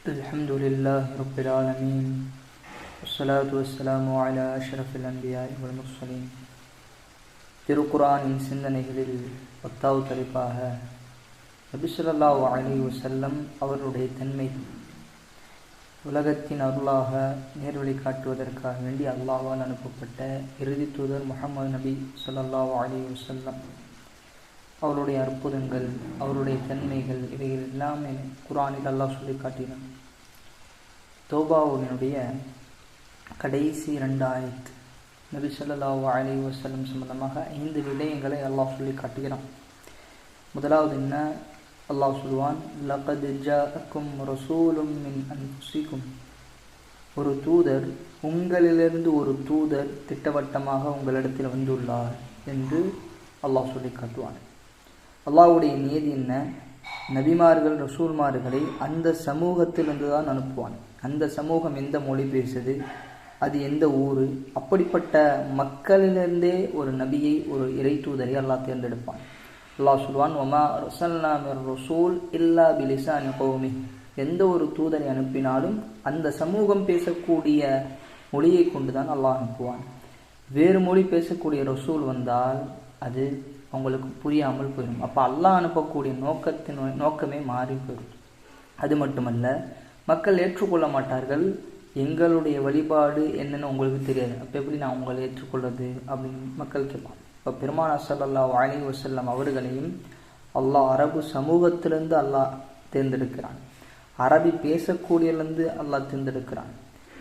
الحمد لله رب العالمين والصلاة والسلام على أشرف الأنبياء والمرسلين. திருக்குர்ஆனின் சிந்தனைகளில் 10வது தலைப்பாக நபி ஸல்லல்லாஹு அலைஹி வஸல்லம் அவருடைய தன்மை. உலகத்தின் அருளாக நேர்வழி காட்டுவதற்காக வேண்டி அல்லாஹ்வால் அனுப்பப்பட்ட இறுதி தூதர் முஹம்மது நபி ஸல்லல்லாஹு அலைஹி வஸல்லம் அவருடைய அற்புதங்கள், அவருடைய தன்மைகள், இவைகள் எல்லாமே குர்ஆனில் அல்லாஹ் சொல்லி காட்டினான். தௌபாவுடைய கடைசி 2 ஆயத் நபி ஸல்லல்லாஹு அலைஹி வஸல்லம் சம்பந்தமாக 5 விடயங்களை அல்லாஹ் சொல்லி காட்டுகிறான். முதலாவது என்ன? அல்லாஹ் சொல்வான், லகத் ஜாஅக்கும் ரசூலும் மின் அன்ஃபுசிக்கும், ஒரு தூதர், உங்களிலிருந்து ஒரு தூதர் திட்டவட்டமாக உங்களிடத்தில் வந்துள்ளார் என்று அல்லாஹ் சொல்லி காட்டுவான். அல்லாஹ்வுடைய நியதி என்ன? நபிமார்கள், ரசூல்மார்களை அந்த சமூகத்திலிருந்து தான் அனுப்புவான். அந்த சமூகம் எந்த மொழி பேசுது, அது எந்த ஊர், அப்படிப்பட்ட மக்களிலிருந்தே ஒரு நபியை, ஒரு இறை தூதரை அல்லாஹ் தேர்ந்தெடுப்பான். அல்லாஹ் சொல்வான், வமா அர்ஸல்னா மிர் ரசூல் இல்லா பிலிசானி கௌமி, எந்த ஒரு தூதரை அனுப்பினாலும் அந்த சமூகம் பேசக்கூடிய மொழியை கொண்டு தான் அல்லாஹ் அனுப்புவான். வேறு மொழி பேசக்கூடிய ரசூல் வந்தால் அது அவங்களுக்கு புரியாமல் போயிடும். அப்போ அல்லாஹ் அனுப்பக்கூடிய நோக்கமே மாறி போயிடும். அது மட்டுமல்ல, மக்கள் ஏற்றுக்கொள்ள மாட்டார்கள். எங்களுடைய வழிபாடு என்னன்னு உங்களுக்கு தெரியாது, அப்போ எப்படி நான் உங்களை ஏற்றுக்கொள்வது அப்படின்னு மக்கள் கேட்பாங்க. இப்போ பெருமானார் ஸல்லல்லாஹு அலைஹி வஸல்லம் அவர்களையும் அல்லாஹ் அரபு சமூகத்திலிருந்து அல்லாஹ் தேர்ந்தெடுக்கிறான். அரபி பேசக்கூடியலேருந்து அல்லாஹ் தேர்ந்தெடுக்கிறான்.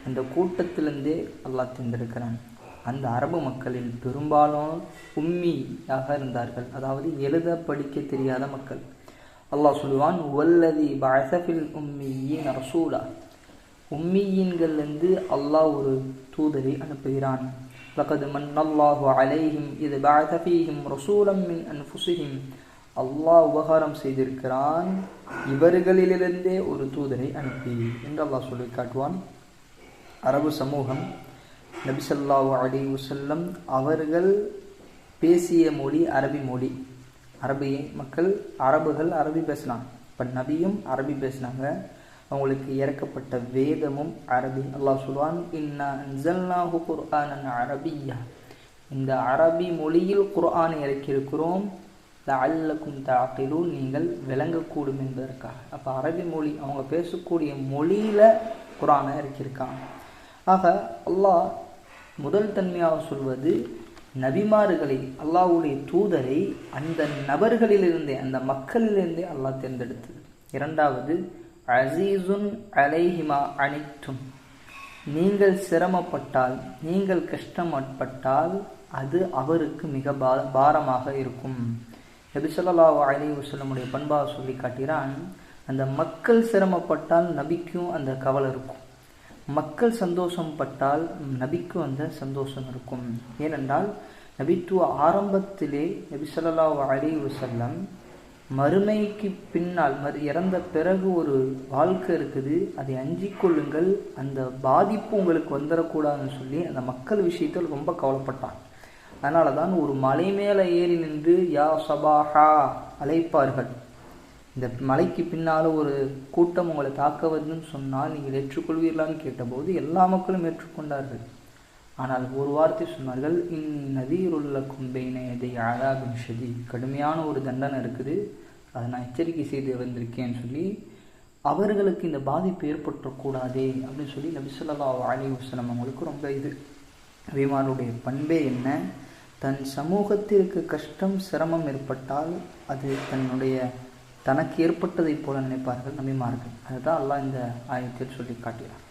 அந்த கூட்டத்திலிருந்தே அல்லாஹ் தேர்ந்தெடுக்கிறான். அந்த அரபு மக்களில் பெரும்பாலும் உம்மியாக இருந்தார்கள், அதாவது எழுத படிக்க தெரியாத மக்கள். அல்லாஹ் சொல்லுவான், வல்லதி பஅஸ ஃபில் உம்மீயீன ரசூலா, உம்மியீன்களிலிருந்து அல்லாஹ் ஒரு தூதரை அனுப்புகிறான். லகத் மன்னல்லாஹு அலைஹிம் இத் பஅஸ ஃபீஹிம் ரசூலம் மின் அன்ஃபுஸிஹிம், அல்லாஹ் உபகாரம் செய்திருக்கிறான் இவர்களிலிருந்தே ஒரு தூதரை அனுப்பி என்று அல்லாஹ் சொல்லி காட்டுவான். அரபு சமூகம் நபி ஸல்லல்லாஹு அலைஹி வஸல்லம் அவர்கள் பேசிய மொழி அரபி மொழி. அரபுகள் அரபி பேசினாங்க. இப்போ நபியும் அரபி பேசினாங்க. அவங்களுக்கு இறக்கப்பட்ட வேதமும் அரபி. அல்லாஹ் சொல்வான், இன்னா அன்ஸல்னாஹு குர்ஆனன் அரபிய்யா, இந்த அரபி மொழியில் குர்ஆனை இறக்கியிருக்கிறோம், லஅல்லக்கும் தஅகிலூன், நீங்கள் விளங்கக்கூடும் என்பதற்காக. அப்போ அரபி மொழி, அவங்க பேசக்கூடிய மொழியில் குர்ஆனை இறக்கியிருக்காங்க. ஆக அல்லாஹ் முதல் தன்மையாக சொல்வது, நபிமார்களை, அல்லாஹ்வுடைய தூதரை அந்த நபர்களிலிருந்தே, அந்த மக்களிலிருந்தே அல்லாஹ் தேர்ந்தெடுத்தது. இரண்டாவது, அசீசுன் அலைஹிமா அனித்தும், நீங்கள் சிரமப்பட்டால், நீங்கள் கஷ்டப்பட்டால் அது அவருக்கு மிக பாரமாக இருக்கும். நபி ஸல்லல்லாஹு அலைஹி வஸல்லமுடைய பண்பாக சொல்லி காட்டுகிறான். அந்த மக்கள் சிரமப்பட்டால் நபிக்கும் அந்த கவலை இருக்கும். மக்கள் சந்தோஷப்பட்டால் நபிக்கும் அந்த சந்தோஷம் இருக்கும். ஏனென்றால் நபித்துவ ஆரம்பத்திலே நபி ஸல்லல்லாஹு அலைஹி வஸல்லம் மறுமைக்கு பின்னால், இறந்த பிறகு ஒரு வாழ்க்கை இருக்குது, அதை அஞ்சிக் கொள்ளுங்கள், அந்த பாதிப்பு உங்களுக்கு வந்துடக்கூடாதுன்னு சொல்லி அந்த மக்கள் விஷயத்தில் ரொம்ப கவலைப்பட்டான். அதனால தான் ஒரு மலை மேலே ஏறி நின்று யா சபாஹா அழைப்பார்கள். இந்த மலைக்கு பின்னால் ஒரு கூட்டம் உங்களை தாக்க வருதுன்னு சொன்னால் நீங்கள் ஏற்றுக்கொள்வீர்களான்னு கேட்டபோது எல்லா மக்களும் ஏற்றுக்கொண்டார்கள். ஆனால் ஒரு வார்த்தை சொன்னார்கள், நதீருல்லக்கும் பைன யதை அஸாபின் ஷதீத், கடுமையான ஒரு தண்டனை இருக்குது, அதை நான் எச்சரிக்கை செய்து வந்திருக்கேன்னு சொல்லி அவர்களுக்கு இந்த பாதிப்பு ஏற்பட்டக்கூடாதே அப்படின்னு சொல்லி நபி ஸல்லல்லாஹு அலைஹி வஸல்லம் அவங்களுக்கு ரொம்ப நபிமாருடைய பண்பே என்ன? தன் சமூகத்திற்கு கஷ்டம், சிரமம் ஏற்பட்டால் அது தனக்கு ஏற்பட்டதை போல நினைப்பார்கள் நபிமார்கள். அதுதான் அல்லாஹ் இந்த ஆயத்தில் சொல்லி காட்டுகிறார்.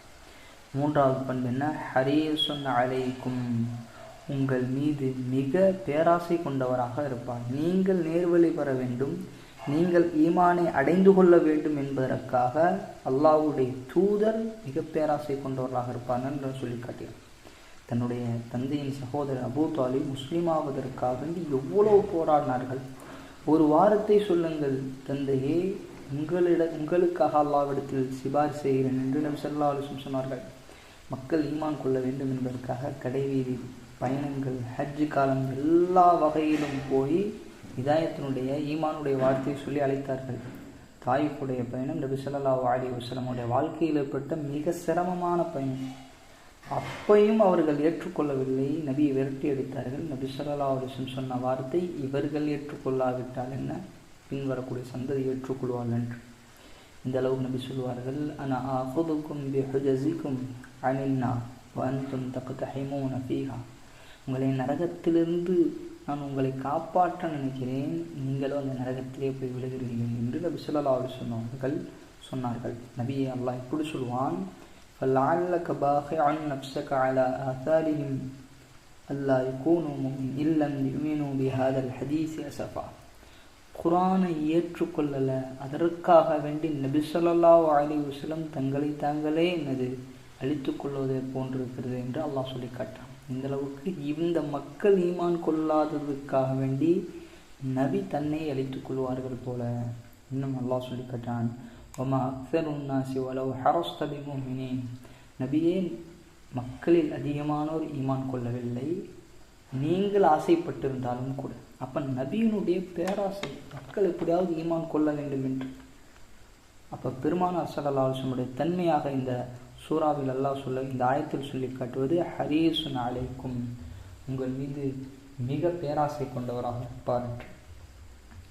மூன்றாவது பண்பு என்ன? ஹரீஸுன் அலைக்கும், உங்கள் மீது மிக பேராசை கொண்டவராக இருப்பார். நீங்கள் நேர்வழி பெற வேண்டும், நீங்கள் ஈமானை அடைந்து கொள்ள வேண்டும் என்பதற்காக அல்லாஹ்வுடைய தூதர் மிக பேராசை கொண்டவராக இருப்பார் என்று சொல்லி காட்டுகிறார். தன்னுடைய தந்தையின் சகோதரர் அபூ தாலிப் முஸ்லீமாவதற்காக எவ்வளவு போராடினார்கள். ஒரு வாரத்தை சொல்லுங்கள் தந்தையே, உங்களுக்காக அல்லாஹ்விடத்தில் சிபாரிசு செய்கிறேன் என்று நபி ஸல்லல்லாஹு அலைஹி வஸல்லம் சொன்னார்கள். மக்கள் ஈமான் கொள்ள வேண்டும் என்பதற்காக கடைவீதி பயணங்கள், ஹஜ் காலம், எல்லா வகையிலும் போய் ஹிதாயத்தினுடைய ஈமானுடைய வார்த்தையை சொல்லி அழைத்தார்கள். தாயிஃபுடைய பயணம் நபி ஸல்லல்லாஹு அலைஹி வஸல்லமுடைய வாழ்க்கையில் ஏற்பட்ட மிக சிரமமான பயணம். அப்பையும் அவர்கள் ஏற்றுக்கொள்ளவில்லை, நபியை விரட்டி அடித்தார்கள். நபி ஸல்லல்லாஹு அலைஹி வஸல்லம் சொன்ன வார்த்தை, இவர்கள் ஏற்றுக்கொள்ளாவிட்டால் என்ன, பின்வரக்கூடிய சந்ததி ஏற்றுக்கொள்வார்கள் என்று. இந்த அளவு நபி சொல்வார்கள், அனா ஆஹுதுக்கும் பிஹுஜஸிக்கும் அனின்னா வஅன்தும் தக்தஹிமூன ஃபீஹா. உங்களை நரகத்திலிருந்து நான் உங்களை காப்பாற்ற நினைக்கிறேன், நீங்களும் அந்த நரகத்திலே போய் விழுகிறீர்கள் என்று நபி ஸல்லல்லாஹு அலைஹி வஸல்லம் அவர்கள் சொன்னார்கள். நபியை அல்லாஹ் இப்படி சொல்வான், فَلَعَلَّكَ بَاخِعٌ نَفْسَكَ عَلَى آثَارِهِمْ أَلَّا يَكُونُوا مُؤْمِنِينَ إِن لَّمْ يُؤْمِنُوا بِهَذَا الْحَدِيثِ أَسَفًا. குர்ஆனை ஏற்றுக்கொள்ளல, அதற்காக வேண்டி நபி ஸல்லல்லாஹு அலைஹி வஸல்லம் தங்களை தாங்களே என்னது அழித்துக் கொள்வதை போன்றிருக்கிறது என்று அல்லாஹ் சொல்லி காட்டான். இந்த அளவுக்கு இந்த மக்கள் ஈமான் கொள்ளாததுக்காக வேண்டி நபி தன்னை அழித்துக் கொள்வார்கள் போல. இன்னும் அல்லாஹ் சொல்லி காட்டான், வமா அக்ஸருன் நாஸி வலவ் ஹரஸ்த பிமுஃமினீன். நபியே, மக்களில் அதிகமானோர் ஈமான் கொள்ளவில்லை, நீங்கள் ஆசைப்பட்டிருந்தாலும் கூட. அப்ப நபியினுடைய பேராசை, மக்கள் எப்படியாவது ஈமான் கொள்ள வேண்டும் என்று. அப்ப பெருமானார் ஸல்லல்லாஹு அலைஹி வஸல்லம் தன்மையாக இந்த சூராவில் அல்லாஹ் சொல்ல, இந்த ஆயத்தில் சொல்லி காட்டுவது, ஹரீசுன் அலைக்கும், உங்கள் மீது மிக பேராசை கொண்டவராக இருப்பார் என்று.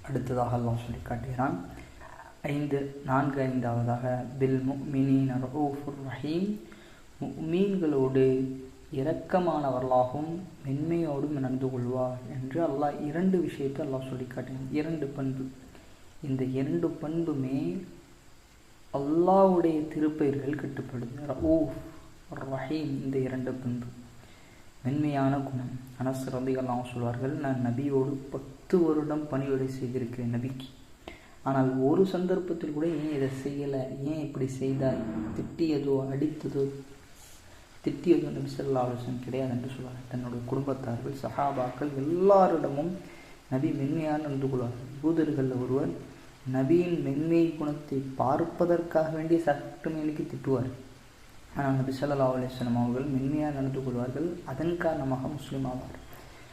அடுத்ததாக அல்லாஹ் சொல்லி காட்டுகிறான், 5ஆவதாக பில் முஃமினீன ரഊஃபுர் ரஹீம். முஃமின்களோடு இரக்கமானவர்களாகவும் மென்மையோடும் நடந்து கொள்வார் என்று அல்லாஹ் 2 விஷயத்தை அல்லாஹ் சொல்லி காட்டுகிறான். 2 பண்பு. இந்த 2 பண்புமே அல்லாஹ்வுடைய திருப்பெயர்கள் கட்டுப்படுது. ரഊஃப் ரஹீம், இந்த 2 பண்பு மென்மையான குணம். அனஸ் ரலியல்லாஹு அன்ஹு சொல்வார்கள், நான் நபியோடு 10 வருடம் பணிவிடை செய்திருக்கிறேன் நபிக்கு. ஆனால் ஒரு சந்தர்ப்பத்தில் கூட ஏன் இதை செய்யலை, ஏன் இப்படி செய்தாய், திட்டியதோ அடித்ததோ நபி ஸல்லல்லாஹு அலைஹி வஸல்லம் கிடையாது என்று சொல்வார்கள். தன்னுடைய குடும்பத்தார்கள், சஹாபாக்கள் எல்லாரிடமும் நபி மென்மையாக நடந்து கொள்வார்கள். யூதர்களில் ஒருவர் நபியின் மென்மை குணத்தை பார்ப்பதற்காக வேண்டிய சட்டமேனிக்கு திட்டுவார். ஆனால் நபி ஸல்லல்லாஹு அலைஹி வஸல்லம் அவர்கள் மென்மையாக நடந்து கொள்வார்கள், அதன் காரணமாக முஸ்லீம் ஆவார்.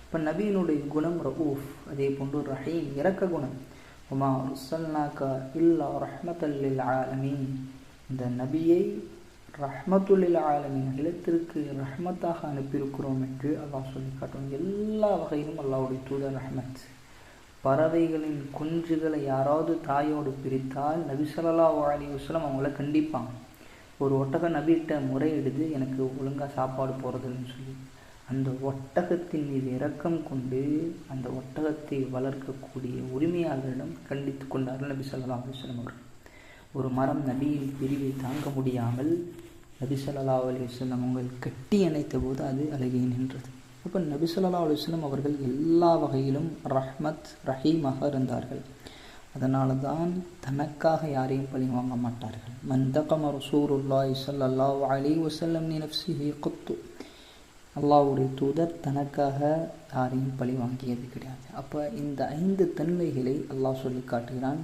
இப்போ நபியினுடைய குணம் ரഊஃப், அதே போன்று ரஹீம், இரக்க குணம். வமா அர்ஸல்னாக இல்லா ரஹ்மத்தல் லில் ஆலமீன். இந்த நபியை ரஹ்மத்துல் லில் ஆலமீன், அகிலத்திற்கு ரஹ்மத்தாக அனுப்பியிருக்கிறோம் என்று அல்லாஹ் சொல்லி காட்டுவோம். எல்லா வகையிலும் அல்லாஹ்வுடைய தூதர் ரஹ்மத். பறவைகளின் குஞ்சுகளை யாராவது தாயோடு பிரித்தால் நபி ஸல்லல்லாஹு அலைஹி வஸல்லம் அவங்கள கண்டிப்பாங்க. ஒரு ஒட்டகம் நபிகிட்ட முறையிடுது, எனக்கு ஒழுங்காக சாப்பாடு போகிறதுன்னு சொல்லி. அந்த ஒட்டகத்தின் மீது இரக்கம் கொண்டு அந்த ஒட்டகத்தை வளர்க்கக்கூடிய உரிமையாளரிடம் கண்டித்து கொண்டார்கள் நபி ஸல்லல்லாஹு அலைஹி வஸல்லம் அவர்கள். ஒரு மரம் நபியின் பிரிவை தாங்க முடியாமல் நபி ஸல்லல்லாஹு அலைஹி வஸல்லம் அவர்கள் கட்டி அணைத்த போது அது அழுகி நின்றது. அப்போ நபி ஸல்லல்லாஹு அலைஹி வஸல்லம் அவர்கள் எல்லா வகையிலும் ரஹ்மத் ரஹீமாக இருந்தார்கள். அதனால தான் தனக்காக யாரையும் பழி வாங்க மாட்டார்கள். மந்தகம ரசூலுல்லாஹி ஸல்லல்லாஹு அலைஹி வஸல்லம் லி நஃப்ஸிஹி கத்து. அல்லாஹ்வுடைய தூதர் தனக்காக யாரையும் பழி வாங்கியது கிடையாது. அப்போ இந்த 5 தன்மைகளை அல்லாஹ் சொல்லி காட்டுகிறான்.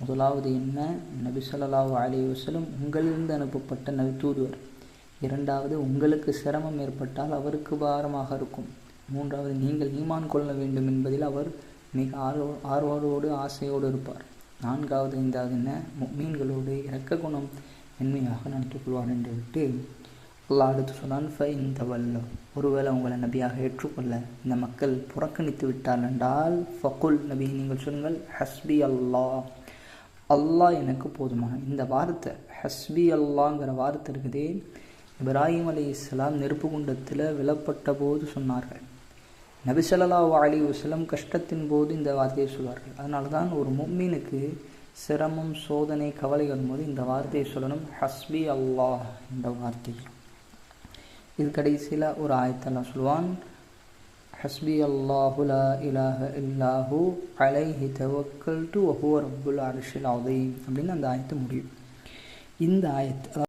முதலாவது என்ன, நபி ஸல்லல்லாஹு அலைஹி வஸல்லம் உங்களிலிருந்து அனுப்பப்பட்ட நபி தூதுவர். 2வது, உங்களுக்கு சிரமம் ஏற்பட்டால் அவருக்கு பாரமாக இருக்கும். 3வது, நீங்கள் ஈமான் கொள்ள வேண்டும் என்பதில் அவர் மிக ஆர்வத்தோடு ஆசையோடு இருப்பார். 4வது 5வது என்ன, முஃமின்களோடு இரக்க குணம் மென்மையாக நடந்து கொள்வார் என்று விட்டு அல்லாஹ் அடுத்து சொன்னான், ஃபைன் தவல்லோ, ஒருவேளை உங்களை நபியாக ஏற்றுக்கொள்ள இந்த மக்கள் புறக்கணித்து விட்டால் என்றால் ஃபகுல், நபி நீங்கள் சொல்லுங்கள், ஹஸ்பி அல்லாஹ், அல்லாஹ் எனக்கு போதுமான. இந்த வார்த்தை ஹஸ்பி அல்லாங்கிற வார்த்தை இருக்குதே, இப்ராஹிம் அலைஹிஸ்ஸலாம் நெருப்பு குண்டத்தில் விழப்பட்ட போது சொன்னார்கள். நபி ஸல்லல்லாஹு அலைஹி வஸல்லம் கஷ்டத்தின் போது இந்த வார்த்தையை சொல்வார்கள். அதனால தான் ஒரு முஃமினுக்கு சிரமம், சோதனை, கவலை வரும்போது இந்த வார்த்தையை சொல்லணும், ஹஸ்பி அல்லாஹ் என்ற வார்த்தை. இது கடைசியில் ஒரு ஆயத்தெல்லாம் சொல்லுவான், ஹஸ்பி அல்லாஹு லா இலாஹ இல்லாஹு அலைஹி தவக்கல்து வஹுவ ரப்புல் அர்ஷில் அஸீம் அப்படின்னு அந்த ஆயத்து முடியும். இந்த ஆயத்து